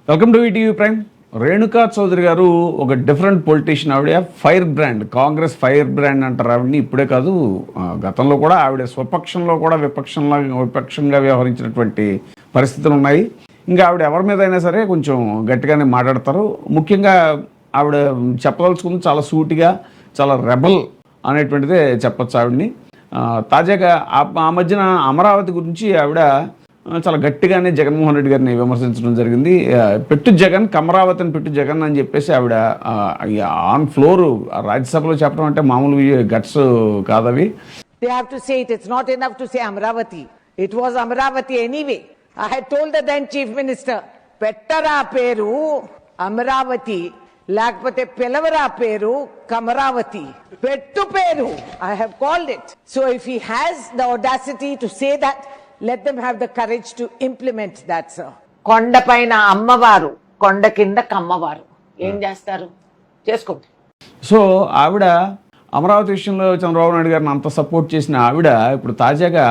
Welcome to ETV prime. Renuka Chowdhury గారు ఒక different politician. ఆవిడ firebrand, Congress firebrand అంటారు ఆవిడని. ఇప్పుడే కాదు, గతంలో కూడా ఆవిడ స్వపక్షంలో కూడా విపక్షంగా వ్యవహరించినటువంటి పరిస్థితులు ఉన్నాయి. ఇంకా ఆవిడ ఎవరి మీద అయినా సరే కొంచెం గట్టిగానే మాట్లాడతారు. ముఖ్యంగా ఆవిడ చెప్పదలుచుకుంది చాలా సూటిగా, చాలా రెబల్ అనేటువంటిదే చెప్పచ్చు ఆవిడని. తాజాగా ఆ మధ్యన అమరావతి గురించి ఆవిడ చాలా గట్టిగానే జగన్మోహన్ రెడ్డి గారిని విమర్శించడం జరిగింది. పెట్టు జగన్, కమరావతిని పెట్టు జగన్ అని చెప్పేసి ఆవిడ ఆన్ ఫ్లోర్ రాజ్యసభలో చెప్పడం అంటే మామూలు guts కాదవి. They have to say it. It's not enough to say Amravati. It was Amravati anyway. I had told the then Chief Minister, Pettara peru Amravati, లేకపోతే పిలవరా పేరు కమరావతి, పెట్టు పేరు. I have called it. So if he has the audacity to say that, let them have the courage to implement that, sir. కొండపైన అమ్మవారు, కొండ కింద కమ్మవారు. ఏం చేస్తారు, చేసుకోండి. సో ఆవిడ అమరావతి విషయంలో చంద్రబాబు నాయుడు గారిని అంత సపోర్ట్ చేసిన ఆవిడ ఇప్పుడు తాజాగా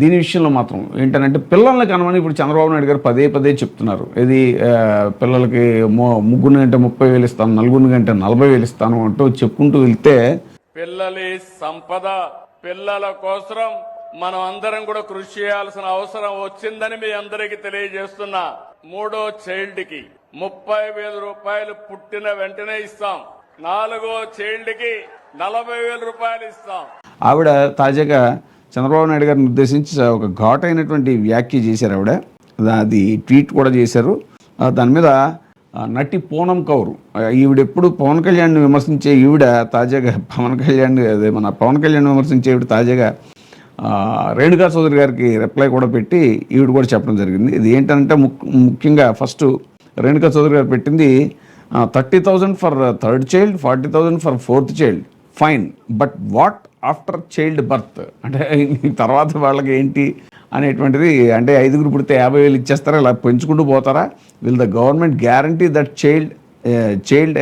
దీని విషయంలో మాత్రం ఏంటంటే పిల్లల్ని కనమని ఇప్పుడు చంద్రబాబు నాయుడు గారు పదే పదే చెప్తున్నారు. ఇది పిల్లలకి ముగ్గురు గంటే 30,000 ఇస్తాను, నలుగురు గంటే 40,000 ఇస్తాను అంటూ చెప్పుకుంటూ వెళ్తే, పిల్లలి సంపద, పిల్లల కోసం మనం అందరం కూడా కృషి చేయాల్సిన అవసరం వచ్చిందని మీ అందరికీ తెలియజేస్తున్నా. మూడో చైల్డ్ కి 30,000 రూపాయలు పుట్టిన వెంటనే ఇస్తాం. 4వ చైల్డ్ కి 40,000 రూపాయలు ఇస్తాం. ఆవిడ తాజాగా చంద్రబాబు నాయుడు గారిని ఉద్దేశించి ఒక ఘాటైనటువంటి వ్యాఖ్య చేశారు. ఆవిడ అది ట్వీట్ కూడా చేశారు. దాని మీద నటి పూనం కౌర్, ఈవిడెప్పుడు పవన్ కళ్యాణ్ని విమర్శించే ఈవిడ తాజాగా పవన్ కళ్యాణ్ విమర్శించే ఈవిడ తాజాగా రేణుకా చౌదరి గారికి రిప్లై కూడా పెట్టి ఈవిడ కూడా చెప్పడం జరిగింది. ఇది ఏంటంటే ముఖ్యంగా ఫస్ట్ రేణుకా చౌదరి గారు పెట్టింది 30,000 for third child, 40,000 for fourth child, fine, but what after child birth, అంటే తర్వాత వాళ్ళకి ఏంటి అనేటువంటిది. అంటే 5గురు పుడితే 50,000 ఇచ్చేస్తారా, ఇలా పెంచుకుంటూ పోతారా? Will the government guarantee that child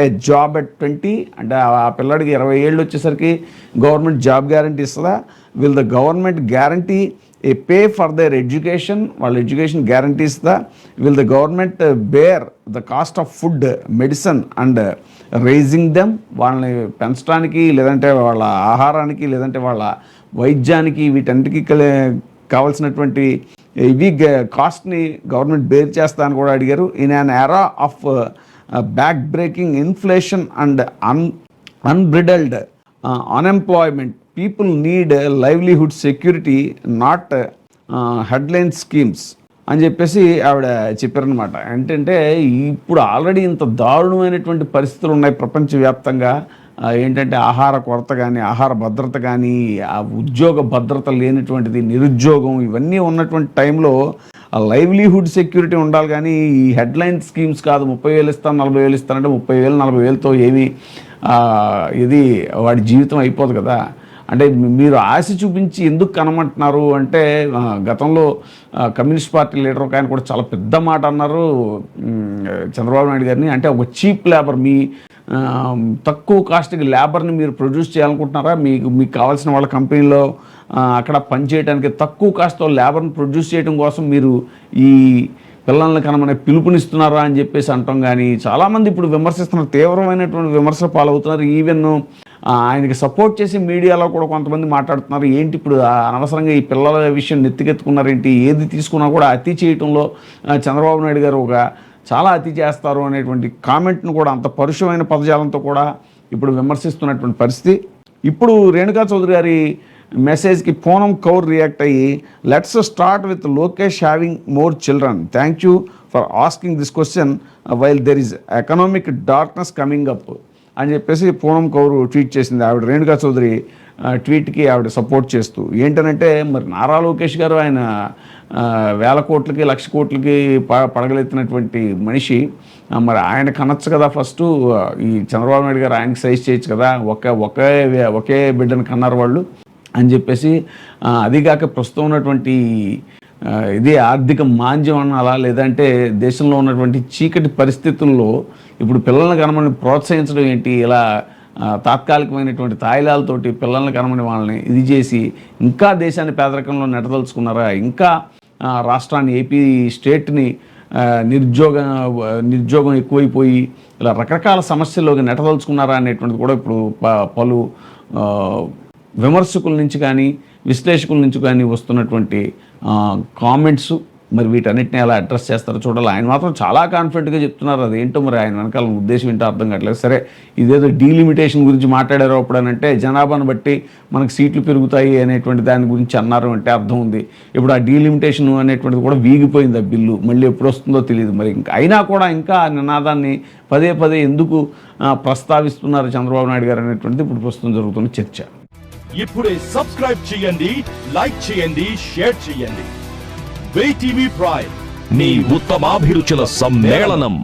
a job at 20, అంటే ఆ పిల్లాడికి 20 ఏళ్ళు వచ్చేసరికి గవర్నమెంట్ జాబ్ గ్యారంటీ ఇస్తుందా? Will the government guarantee a pay for their education, వాళ్ళ ఎడ్యుకేషన్ గ్యారంటీ ఇస్తుందా? Will the government bear the cost of food, medicine and raising them, వాళ్ళని పెంచడానికి, లేదంటే వాళ్ళ ఆహారానికి, లేదంటే వాళ్ళ వైద్యానికి, వీటన్నిటికీ కావాల్సినటువంటి ఇవి కాస్ట్ని గవర్నమెంట్ బేర్ చేస్తా అని కూడా అడిగారు. In an era of back breaking inflation and unbridled unemployment, people need livelihood security, not headline schemes అని చెప్పేసి ఆవిడ చెప్పారనమాట. ఏంటంటే ఇప్పుడు ఆల్రెడీ ఇంత దారుణమైనటువంటి పరిస్థితులు ఉన్నాయి ప్రపంచవ్యాప్తంగా. ఏంటంటే ఆహార కొరత కానీ, ఆహార భద్రత కానీ, ఆ ఉద్యోగ భద్రత లేనటువంటిది, నిరుద్యోగం, ఇవన్నీ ఉన్నటువంటి టైంలో ఆ లైవ్లీహుడ్ సెక్యూరిటీ ఉండాలి. కానీ ఈ హెడ్లైన్ స్కీమ్స్ కాదు. 30,000 ఇస్తాను, 40,000 ఇస్తానంటే 30,000 40,000తో ఏమి ఇది వాడి జీవితం అయిపోదు కదా. అంటే మీరు ఆశ చూపించి ఎందుకు కనమంటున్నారు అంటే, గతంలో కమ్యూనిస్ట్ పార్టీ లీడర్ ఒక ఆయన కూడా చాలా పెద్ద మాట అన్నారు చంద్రబాబు నాయుడు గారిని. అంటే ఒక చీప్ లేబర్, మీ తక్కువ కాస్ట్కి లేబర్ని మీరు ప్రొడ్యూస్ చేయాలనుకుంటున్నారా? మీకు కావాల్సిన వాళ్ళ కంపెనీలో అక్కడ పనిచేయడానికి తక్కువ కాస్ట్తో లేబర్ని ప్రొడ్యూస్ చేయడం కోసం మీరు ఈ పిల్లల్ని కనమనే పిలుపునిస్తున్నారా అని చెప్పేసి అంటాం. కానీ చాలామంది ఇప్పుడు విమర్శిస్తున్నారు, తీవ్రమైనటువంటి విమర్శలు పాలవుతున్నారు. ఈవెన్ ఆయనకి సపోర్ట్ చేసి మీడియాలో కూడా కొంతమంది మాట్లాడుతున్నారు, ఏంటి ఇప్పుడు అనవసరంగా ఈ పిల్లల విషయం నెత్తికెత్తుకున్నారేంటి, ఏది తీసుకున్నా కూడా అతి చేయటంలో చంద్రబాబు నాయుడు గారు చాలా అతి చేస్తారు అనేటువంటి కామెంట్ను కూడా అంత పరుషమైన పదజాలంతో కూడా ఇప్పుడు విమర్శిస్తున్నటువంటి పరిస్థితి. ఇప్పుడు రేణుకా చౌదరి గారి మెసేజ్కి పూనం కౌర్ రియాక్ట్ అయ్యి, let's start with Lokesh having more children, thank you for asking this question while there is economic darkness coming up అని చెప్పేసి పూనం కౌర్ ట్వీట్ చేసింది. ఆవిడ రేణుకా చౌదరి ట్వీట్కి ఆవిడ సపోర్ట్ చేస్తూ ఏంటనంటే, మరి నారా లోకేష్ గారు ఆయన 1,000 కోట్లకి 1,00,000 కోట్లకి పడగలెత్తినటువంటి మనిషి, మరి ఆయన కనొచ్చు కదా ఫస్ట్. ఈ చంద్రబాబు నాయుడు గారు ఆయనకి సైజ్ చేయొచ్చు కదా, ఒకే బిడ్డను కన్నారు వాళ్ళు అని చెప్పేసి. అదిగాక ప్రస్తుతం ఉన్నటువంటి ఇది ఆర్థిక మాంద్యం అనాలా, లేదంటే దేశంలో ఉన్నటువంటి చీకటి పరిస్థితుల్లో ఇప్పుడు పిల్లల్ని కనమని ప్రోత్సహించడం ఏంటి, ఇలా తాత్కాలికమైనటువంటి తాయిలాలతోటి పిల్లల్ని కనమని వాళ్ళని ఇది చేసి ఇంకా దేశాన్ని పేదరికంలో నెట్టదలుచుకున్నారా? ఇంకా రాష్ట్రాన్ని, ఏపీ స్టేట్ని నిరుద్యోగం ఎక్కువైపోయి ఇలా రకరకాల సమస్యల్లోకి నెట్టదలుచుకున్నారా అనేటువంటిది కూడా ఇప్పుడు పలు విమర్శకుల నుంచి కానీ విశ్లేషకుల నుంచి కానీ వస్తున్నటువంటి కామెంట్స్. మరి వీటన్నిటిని ఎలా అడ్రస్ చేస్తారో చూడాలి. ఆయన మాత్రం చాలా కాన్ఫిడెంట్గా చెప్తున్నారు. అదేంటో మరి ఆయన వెనకాల ఉద్దేశం ఏంటో అర్థం కావట్లేదు. సరే, ఇదేదో డీలిమిటేషన్ గురించి మాట్లాడారో అప్పుడనంటే జనాభాను బట్టి మనకు సీట్లు పెరుగుతాయి అనేటువంటి దాని గురించి అన్నారు అంటే అర్థం ఉంది. ఇప్పుడు ఆ డీలిమిటేషన్ అనేటువంటిది కూడా వీగిపోయింది. ఆ బిల్లు మళ్ళీ ఎప్పుడు వస్తుందో తెలియదు. మరి ఇంకా అయినా కూడా ఇంకా ఆ నినాదాన్ని పదే పదే ఎందుకు ప్రస్తావిస్తున్నారు చంద్రబాబు నాయుడు గారు అనేటువంటిది ఇప్పుడు ప్రస్తుతం జరుగుతున్న చర్చ. ఇప్పుడే సబ్స్క్రైబ్ చేయండి, లైక్ చేయండి, షేర్ చేయండి. VTV ప్రైమ్, నీ ఉత్తమాభిరుచుల సమ్మేళనం.